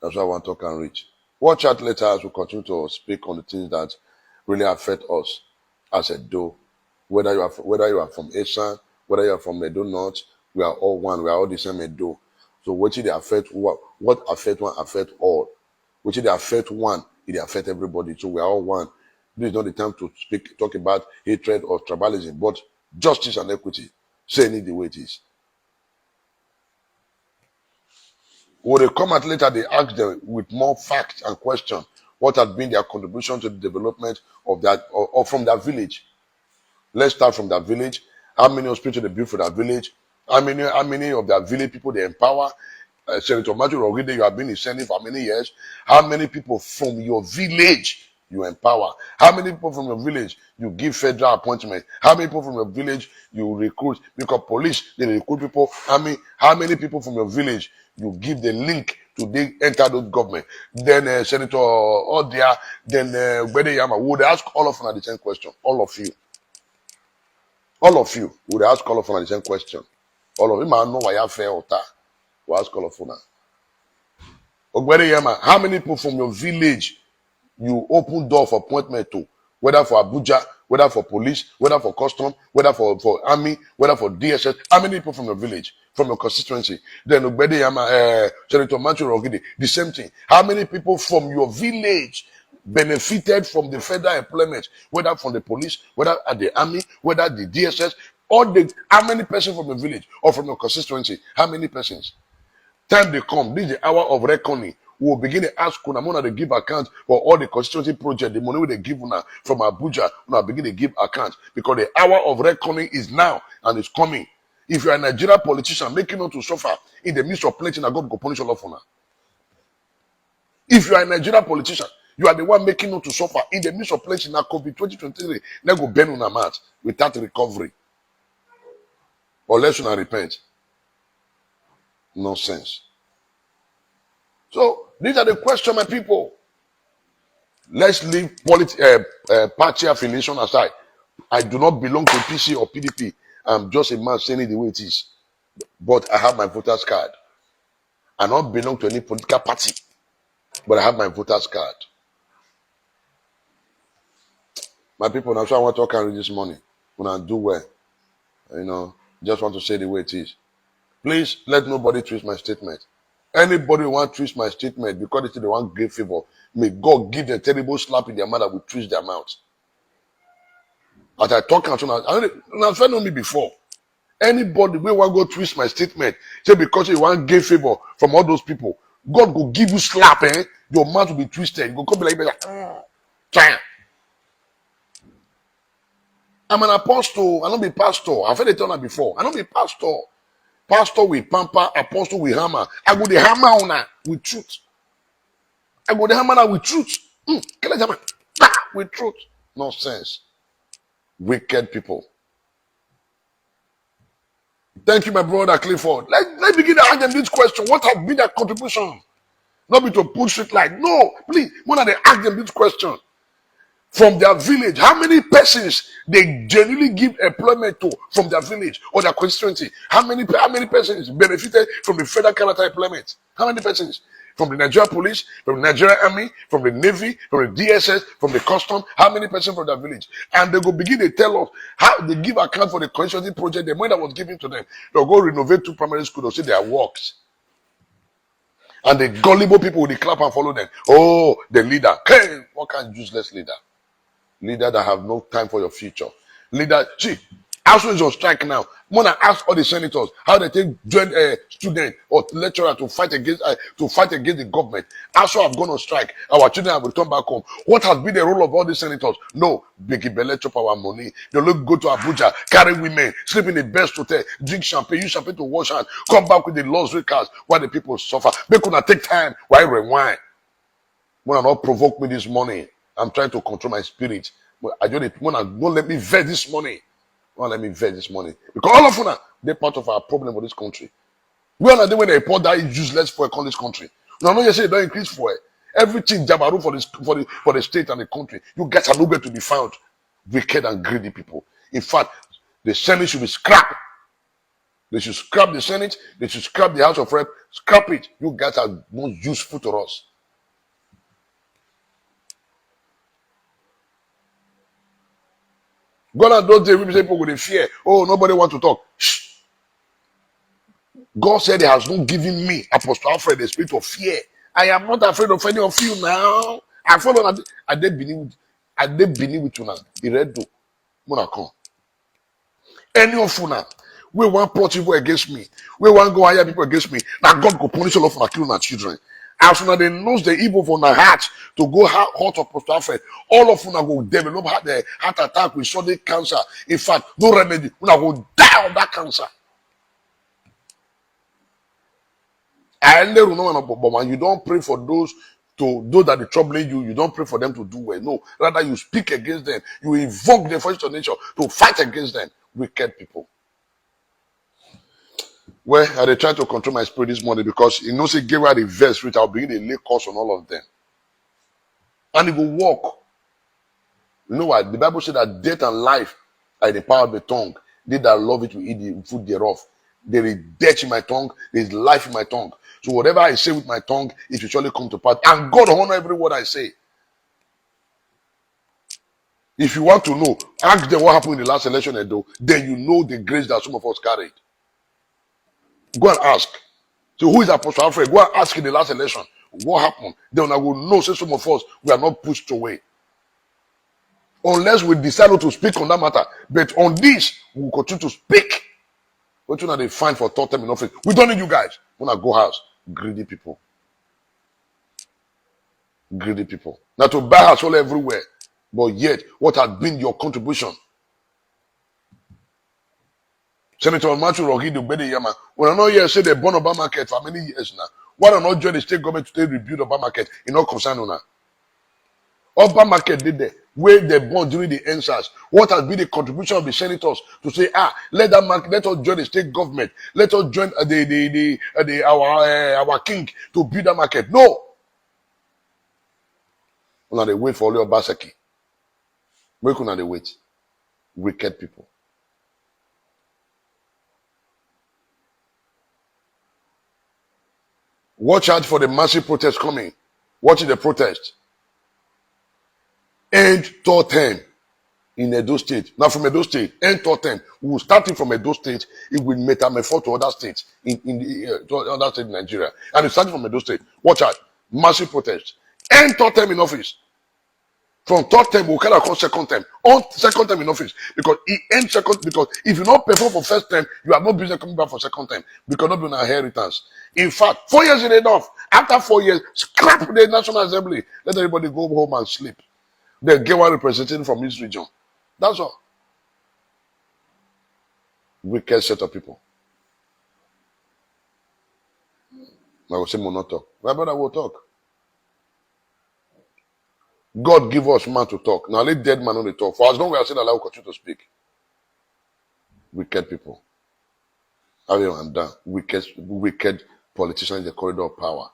That's why I want to talk and reach. Watch out later as we continue to speak on the things that really affect us as a do. Whether you are from Esan, whether you are from Edo North, we are all one. We are all the same Edo. So what they affect what affect one affect all. What they affect one, it affect everybody. So we are all one. This is not the time to talk about hatred or tribalism, but justice and equity. Saying it the way it is. When they come out later, they ask them with more facts and questions what had been their contribution to the development of that or from that village. Let's start from that village. How many hospitals they built for that village? How many of that village people they empower? Senator Matthew Rogide, you have been in Senate for many years. How many people from your village you empower? How many people from your village you give federal appointment? How many people from your village you recruit? Because police, they recruit people. How many people from your village you give the link to they enter those government? Then Senator Odia, then Gbede Yama, would ask all of them the same question. All of you. All of you would ask all of them the same question. All of you might know why you fair or ta. Will ask all of you now. Ogbere Yama, how many people from your village you open door for appointment to? Whether for Abuja, whether for police, whether for custom, whether for army, whether for DSS. How many people from your village, from your constituency? Then Ogbede Yama, Senator Matthew Rogide, the same thing. How many people from your village benefited from the federal employment, whether from the police, whether at the army, whether the DSS, how many persons from your village or from your constituency? How many persons? Time they come, this is the hour of reckoning. We will begin to ask Kunamona to give account for all the constituency project, the money they give una from Abuja, una begin to give account because the hour of reckoning is now and it's coming. If you are a Nigerian politician, making not to suffer in the midst of plenty, God go punish all of una. If you are a Nigerian politician, you are the one making not to suffer in the midst of plenty now COVID 2023, now go bend on a mat without recovery. Unless you not repent. Nonsense. So these are the questions, my people. Let's leave party affiliation aside. I do not belong to PC or PDP. I'm just a man saying it the way it is. But I have my voter's card. I don't belong to any political party. But I have my voter's card. My people, that's why I want to carry this money. When I do well, just want to say the way it is. Please let nobody twist my statement. Anybody who want to twist my statement because they want great favor, may God give them a terrible slap in their mouth that will twist their mouth. As I talk and I've known me before. Anybody who want to go twist my statement, say because you want great favor from all those people, God will give you slap, your mouth will be twisted. You go come be like, try. I'm an apostle. I don't be pastor. I've heard it done that before. I don't be pastor. Pastor with pamper, apostle with hammer. I go the hammer on her with truth. I go the hammer now with truth. With truth. Nonsense. Wicked people. Thank you, my brother Clifford. Let's begin to ask them this question. What have been their contribution? Not be to push it like, no, please. When they ask them this question from their village, how many persons they genuinely give employment to from their village or their constituency? How many persons benefited from the federal character employment? How many persons? From the Nigerian police, from the Nigerian army, from the navy, from the DSS, from the custom, how many person from that village? And they go begin to tell us how they give account for the constituency project, the money that was given to them. They'll go renovate 2 primary schools, they'll say their works. And the gullible people will clap and follow them. Oh, the leader. Hey, what kind of useless leader? Leader that have no time for your future. Leader, see, ASU is on strike now. When I ask all the senators how they take join a student or lecturer to fight against the government. ASU have gone on strike. Our children have returned back home. What has been the role of all these senators? No, biggie belle chop our money. They look go to Abuja, carry women, sleep in the best hotel, drink champagne, use champagne to wash hands, come back with the luxury cars while the people suffer. They could not take time while rewind. When I not provoke me this morning, I'm trying to control my spirit. But I don't let me vet this morning. Don't let me vet this morning. Because all of them, they're part of our problem with this country. We are not when they report that is useless for in this country. No, you say they don't increase for it. Everything jabaru for the state and the country. You guys are nowhere to be found. Wicked and greedy people. In fact, the Senate should be scrapped. They should scrap the Senate. They should scrap the House of Rep. Scrap it. You guys are most useful to us. God and those days, people with fear. Oh, nobody want to talk. Shh. God said he has not given me, Apostle Alfred, the spirit of fear. I am not afraid of any of you now. I follow. I did believe with you now. He read do. Mona come. Any of you now. We want plot people against me. We want go hire people against me. Now God go punish all of you and kill my children. As soon as they knows the evil from their heart to go hurt Apostle Alfred, all of you now go develop heart attack with sudden cancer. In fact, no remedy. You now go die of that cancer. And you don't pray for those that are troubling you. You don't pray for them to do well. No, rather you speak against them. You invoke the forces of nature to fight against them. Wicked people. Well, I try to control my spirit this morning because you know, say, give her the verse which I'll begin to lay curse on all of them. And it will walk. You know what? The Bible said that death and life are in the power of the tongue. They that love it will eat the food thereof. There is death in my tongue, there is life in my tongue. So whatever I say with my tongue, it will surely come to pass. And God honor every word I say. If you want to know, ask them what happened in the last election, then you know the grace that some of us carried. Go and ask. So who is Apostle Alfred? Go and ask in the last election what happened. Then I will know, say some of us, we are not pushed away. Unless we decide not to speak on that matter. But on this, we will continue to speak. What you they find for third term in office? We don't need you guys. When I go house, greedy people. Greedy people. Now to buy house all everywhere. But yet, what has been your contribution? Senator Matthew Rogido Bedeyama, when I know you say they burn Obamacare for many years now, why don't not join the state government to rebuild Obamacare? In all concern on that. Obamacare did that. Where they born during the NSAS. What has been the contribution of the senators to say, let us join the state government. Let us join our king to build that market. No. Now they wait for all your Basaki. Where can they wait? Wicked people. Watch out for the massive protest coming. Watch the protest. End third term in Edo State. Now from Edo State, end third term. We will start it from Edo State. It will metamorphose to other states to other states in Nigeria. And it's starting from Edo State. Watch out. Massive protest. End third term in office. From third term, we'll kind of call second term. On second term in office. Because it ends second, because if you not perform for first term, you have no business coming back for second term. Because not doing an inheritance. In fact, 4 years is enough. After 4 years, scrap the National Assembly. Let everybody go home and sleep. Then get one representative from each region. That's all. Wicked set of people. I will say, "Will not talk." My brother will talk. God give us man to talk. Now let dead man only talk. For as long as we are saying Allah will continue to speak. Wicked people. Everyone done. Wicked politicians in the corridor of power.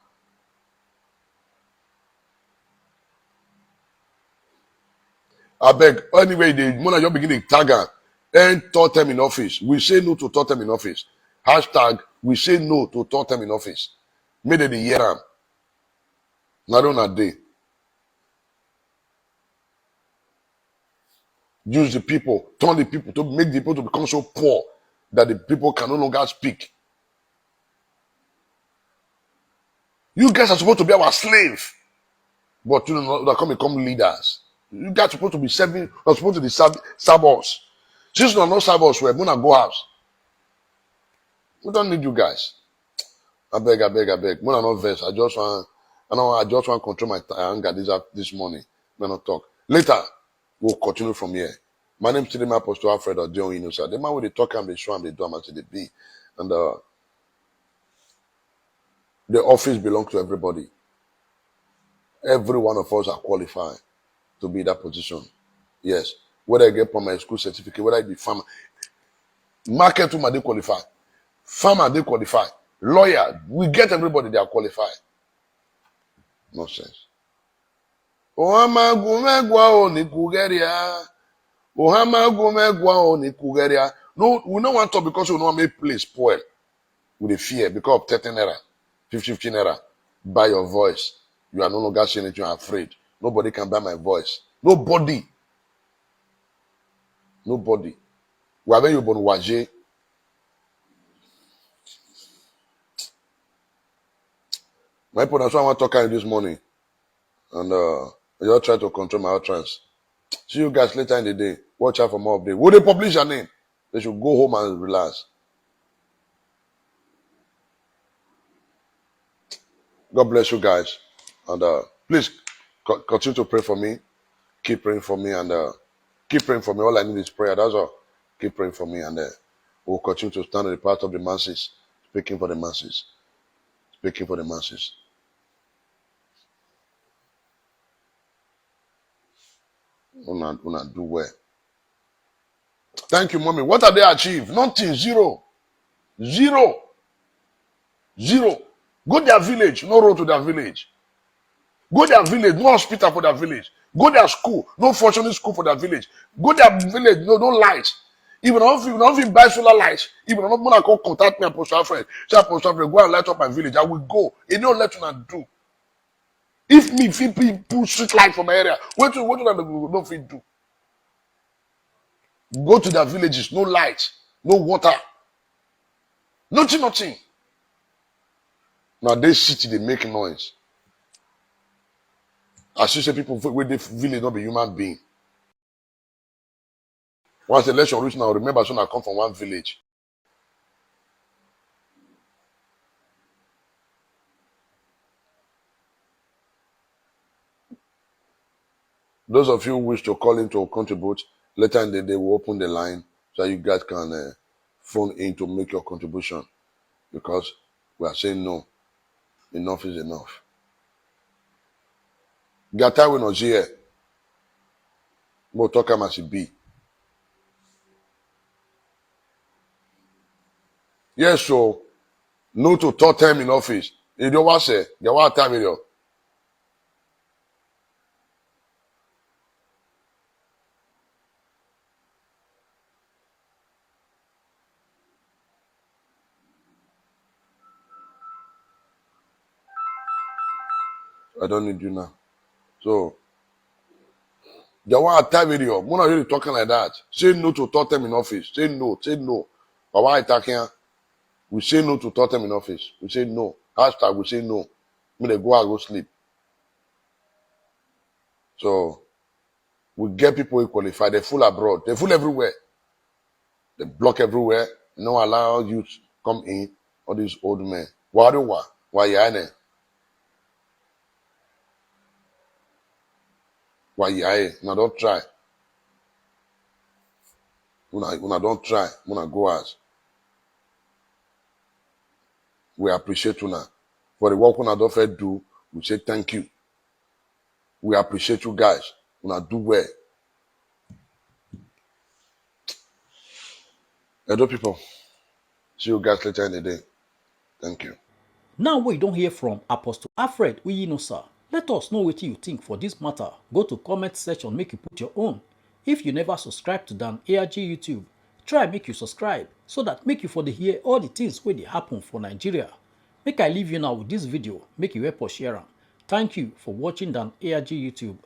I beg, anyway, the moment you're beginning tagger, end third term in office. We say no to third term in office. Hashtag, we say no to third term in office. Made it the year. Not on a day. Use the people, turn the people to make the people to become so poor that the people can no longer speak. You guys are supposed to be our slave, but you know that can become leaders. You guys are supposed to be serving, are supposed to be serve us. Since you are not serve us, we're gonna go house. We don't need you guys. I beg. When I not vex, I just want to control my anger this morning. May not talk. Later, we'll continue from here. My name is Chidema Apostle Alfred or Dion Inusa. The man with the talk and the show and the do and the be. And the office belongs to everybody. Every one of us are qualified to be in that position. Yes. Whether I get from my school certificate, whether I be farmer. Market woman, they qualify. Farmer, they qualify. Lawyer, we get everybody, they are qualified. Nonsense. Ohama gumegwa o ni kugeria. Ohama gumegwa o ni kugeria. No, we don't want to because we don't want to make place spoil. With the fear because of 13 naira, 15 naira. Buy your voice. You are no longer saying it, you are afraid. Nobody can buy my voice. Nobody. Wherever you born waje. My people, that's why I want to talk this morning. And I just try to control my utterance. See you guys later in the day. Watch out for more updates. Will they publish your name? They should go home and relax. God bless you guys. And please continue to pray for me. Keep praying for me and keep praying for me. All I need is prayer. That's all. Keep praying for me and we'll continue to stand in the path of the masses. Speaking for the masses. Speaking for the masses. Una do well. Thank you, mommy. What have they achieved? Nothing. Zero. Go their village. No road to their village. Go their village. No hospital for their village. Go their school. No functioning school for their village. Go their village. No light. Even if you buy solar lights, even if I'm go contact me, Apostle Alfred. Say, Apostle Alfred, go and light up my village. I will go. It don't let you do. If me people street light from my area, what do I don't fit do? Go to their villages, no light, no water, nothing. Now they city they make noise. As you say, people with the village not be human being. Once the election reach now, remember soon I come from one village. Those of you who wish to call in to contribute, later in the day we'll open the line so you guys can phone in to make your contribution. Because we are saying no. Enough is enough. Gata will not here. We'll talk as it be. Yes, so no to third time in office. You don't want to say, you want time video. I don't need you now. So, you want time video. I'm not really talking like that. Say no to third time in office. Say no. But why talking? We say no to third time in office. We say no. Hashtag we say no. Me they go out go sleep. So we get people who qualify. They full abroad. They full everywhere. They block everywhere. No allow youth come in. All these old men. Why do what? Why you in? Why you in? Now don't try. Una don't try. Una go out. We appreciate una. For the work una don't do, we say thank you. We appreciate you guys. Una do well. Hello people. See you guys later in the day. Thank you. Now we don't hear from Apostle Alfred Uyinosa. Let us know what you think for this matter. Go to comment section, make you put your own. If you never subscribe to Dan ARG YouTube, try make you subscribe so that make you for the hear all the things where they happen for Nigeria. Make I leave you now with this video, make you help us share am. Thank you for watching Dan ARG YouTube.